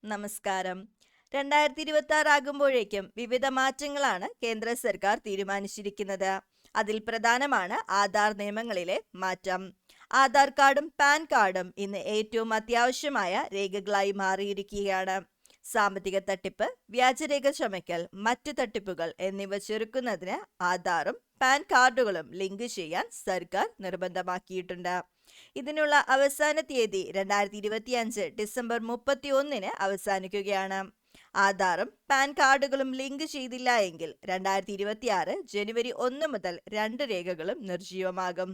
നമസ്കാരം. 2026 ആകുമ്പോഴേക്കും വിവിധ മാറ്റങ്ങളാണ് കേന്ദ്ര സർക്കാർ തീരുമാനിച്ചിരിക്കുന്നത്. അതിൽ പ്രധാനമാണ് ആധാർ നിയമങ്ങളിലെ മാറ്റം. ആധാർ കാർഡും പാൻ കാർഡും ഇന്ന് ഏറ്റവും അത്യാവശ്യമായ രേഖകളായി മാറിയിരിക്കുകയാണ്. സാമ്പത്തിക തട്ടിപ്പ്, വ്യാജരേഖ ചമയ്ക്കൽ, മറ്റു തട്ടിപ്പുകൾ എന്നിവ ചെറുക്കുന്നതിന് ആധാറും പാൻ കാർഡുകളും ലിങ്ക് ചെയ്യാൻ സർക്കാർ നിർബന്ധമാക്കിയിട്ടുണ്ട്. ഇതിനുള്ള അവസാന തീയതി 2025 ഡിസംബർ 31 അവസാനിക്കുകയാണ്. ആധാറും പാൻ കാർഡുകളും ലിങ്ക് ചെയ്തില്ല എങ്കിൽ 2026 ജനുവരി 1 മുതൽ 2 രേഖകളും നിർജ്ജീവമാകും.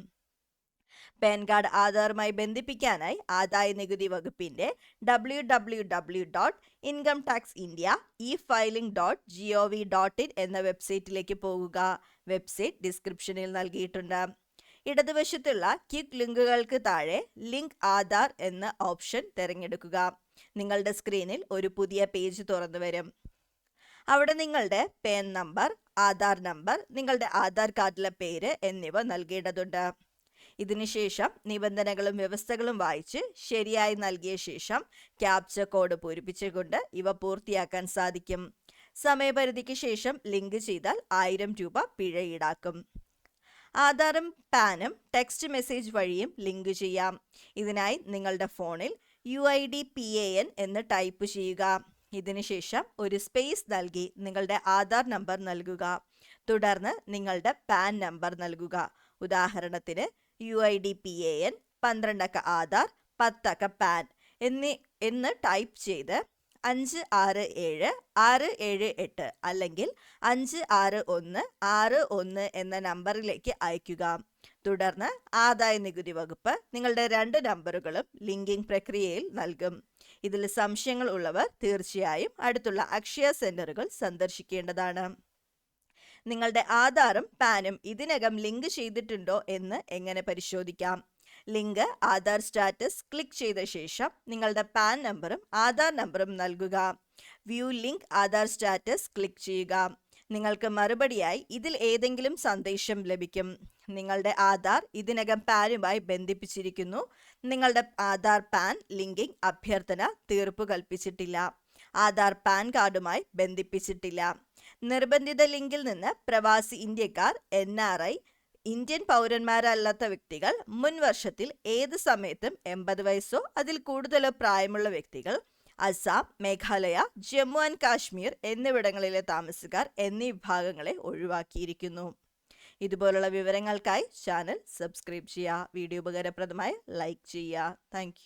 പാൻ കാർഡ് ആധാറുമായി ബന്ധിപ്പിക്കാനായി ആദായ നികുതി വകുപ്പിന്റെ www.incometaxindia.efiling.gov.in എന്ന വെബ്സൈറ്റിലേക്ക് പോകുക. വെബ്സൈറ്റ് ഡിസ്ക്രിപ്ഷനിൽ നൽകിയിട്ടുണ്ട്. ഇടതുവശത്തുള്ള ക്വിക്ക് ലിങ്കുകൾക്ക് താഴെ ലിങ്ക് ആധാർ എന്ന ഓപ്ഷൻ തിരഞ്ഞെടുക്കുക. നിങ്ങളുടെ സ്ക്രീനിൽ ഒരു പുതിയ പേജ് തുറന്നു വരും. അവിടെ നിങ്ങളുടെ പാൻ നമ്പർ, ആധാർ നമ്പർ, നിങ്ങളുടെ ആധാർ കാർഡിലെ പേര് എന്നിവ നൽകേണ്ടതുണ്ട്. ഇതിനുശേഷം നിബന്ധനകളും വ്യവസ്ഥകളും വായിച്ച് ശരിയായി നൽകിയ ശേഷം ക്യാപ്ച കോഡ് പൂരിപ്പിച്ചുകൊണ്ട് ഇവ പൂർത്തിയാക്കാൻ സാധിക്കും. സമയപരിധിക്ക് ശേഷം ലിങ്ക് ചെയ്താൽ 1000 രൂപ പിഴ ഈടാക്കും. ആധാറും പാനും ടെക്സ്റ്റ് മെസ്സേജ് വഴിയും ലിങ്ക് ചെയ്യാം. ഇതിനായി നിങ്ങളുടെ ഫോണിൽ UIDPAN എന്ന് ടൈപ്പ് ചെയ്യുക. ഇതിനുശേഷം ഒരു സ്പേസ് നൽകി നിങ്ങളുടെ ആധാർ നമ്പർ നൽകുക. തുടർന്ന് നിങ്ങളുടെ പാൻ നമ്പർ നൽകുക. ഉദാഹരണത്തിന് UIDPAN, 12 അക്ക ആധാർ, 10 അക്ക പാൻ എന്ന് ടൈപ്പ് ചെയ്ത് 567678 അല്ലെങ്കിൽ 56161 എന്ന നമ്പറിലേക്ക് അയയ്ക്കുക. തുടർന്ന് ആദായ നികുതി വകുപ്പ് നിങ്ങളുടെ 2 നമ്പറുകളും ലിങ്കിംഗ് പ്രക്രിയയിൽ നൽകും. ഇതിൽ സംശയങ്ങൾ ഉള്ളവർ തീർച്ചയായും അടുത്തുള്ള അക്ഷയ സെന്ററുകൾ സന്ദർശിക്കേണ്ടതാണ്. നിങ്ങളുടെ ആധാറും പാനും ഇതിനകം ലിങ്ക് ചെയ്തിട്ടുണ്ടോ എന്ന് എങ്ങനെ പരിശോധിക്കാം? ലിങ്ക് ആധാർ സ്റ്റാറ്റസ് ക്ലിക്ക് ചെയ്ത ശേഷം നിങ്ങളുടെ പാൻ നമ്പറും ആധാർ നമ്പറും നൽകുക. View link Aadhaar status click ചെയ്യുക. നിങ്ങൾക്ക് മറുപടിയായി ഇതിൽ ഏതെങ്കിലും സന്ദേശം ലഭിക്കും. നിങ്ങളുടെ ആധാർ ഇതിനകം പാനുമായി ബന്ധിപ്പിച്ചിരിക്കുന്നു. നിങ്ങളുടെ ആധാർ പാൻ ലിങ്കിംഗ് അഭ്യർത്ഥന തീർപ്പു കൽപ്പിച്ചിട്ടില്ല. ആധാർ പാൻ കാർഡുമായി ബന്ധിപ്പിച്ചിട്ടില്ല. നിർബന്ധിത ലിങ്കിൽ നിന്ന് പ്രവാസി ഇന്ത്യക്കാർ, NRI, ഇന്ത്യൻ പൗരന്മാരല്ലാത്ത വ്യക്തികൾ, മുൻ വർഷത്തിൽ ഏത് സമയത്തും 80 വയസ്സോ അതിൽ കൂടുതലോ പ്രായമുള്ള വ്യക്തികൾ, അസം, മേഘാലയ, ജമ്മു ആൻഡ് കാശ്മീർ എന്നിവിടങ്ങളിലെ താമസക്കാർ എന്നീ വിഭാഗങ്ങളെ ഒഴിവാക്കിയിരിക്കുന്നു. ഇതുപോലുള്ള വിവരങ്ങൾക്കായി ചാനൽ സബ്സ്ക്രൈബ് ചെയ്യുക. വീഡിയോ ഉപകാരപ്രദമായി ലൈക്ക് ചെയ്യുക. താങ്ക്